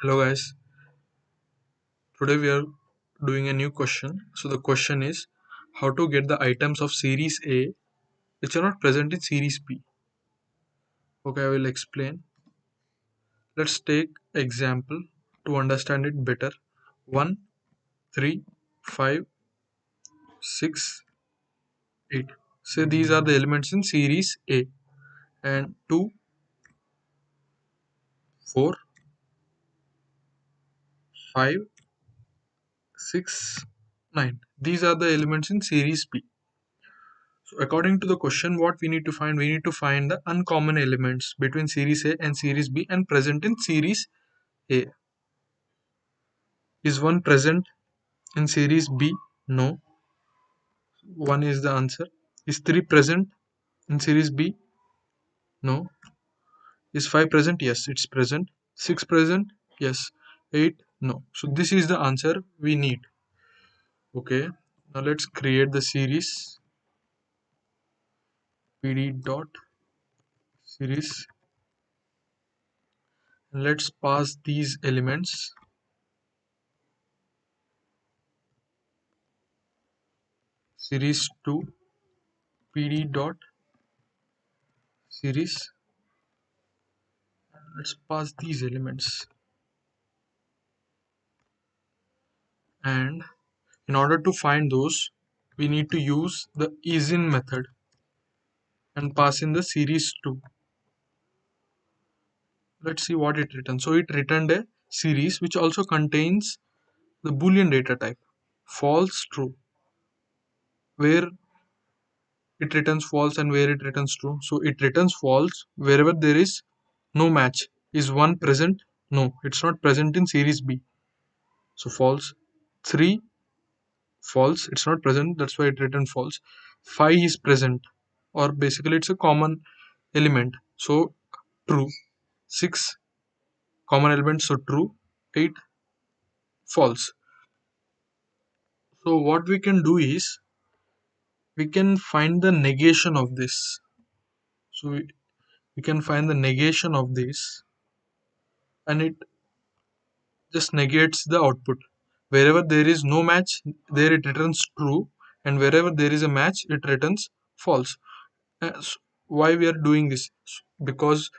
Hello guys, today we are doing a new question. So the question is how to get the items of series A which are not present in series B. Okay, I will explain. Let's take example to understand it better. 1, 3, 5, 6, 8. So these are the elements in series A and 2, 4, 5, 6, 9. These are the elements in series B. So according to the question, what we need to find? We need to find the uncommon elements between series A and series B and present in series A. Is one present in series B? No. 1 is the answer. Is 3 present in series B? No. Is 5 present? Yes, it's present. 6 present? Yes. 8? No. So this is the answer we need. Okay. Now let's create the series pd dot series and let's pass these elements series to pd dot series. Let's pass these elements, and in order to find those we need to use the isin method and pass in the series 2. Let's see what it returns. So it returned a series which also contains the boolean data type false true, where it returns false and where it returns true. So it returns false wherever there is no match. Is 1 present? No, it's not present in series B, so false. 3, false, it's not present, that's why it returned false. 5 is present, or basically it's a common element, so true. 6, common element, so true. 8, false. So what we can do is we can find the negation of this. So we can find the negation of this, and it just negates the output. Wherever there is no match, there it returns true, and wherever there is a match, it returns false. Why we are doing this? Because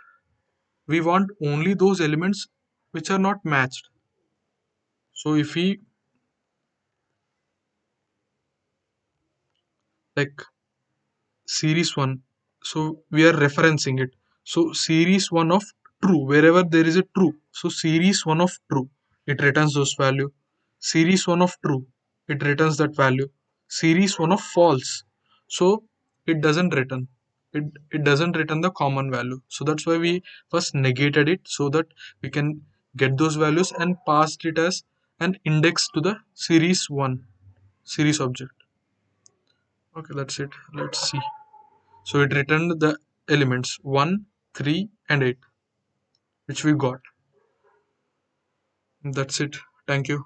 we want only those elements which are not matched. So if we like series 1, so we are referencing it. So series 1 of true, wherever there is a true, so series 1 of true, it returns those value. Series 1 of true, it returns that value. Series 1 of false, so it doesn't return, it doesn't return the common value. So that's why we first negated it, so that we can get those values and passed it as an index to the series 1 series object. Okay, that's it. Let's see. So it returned the elements 1, 3, and 8, which we got. That's it. Thank you.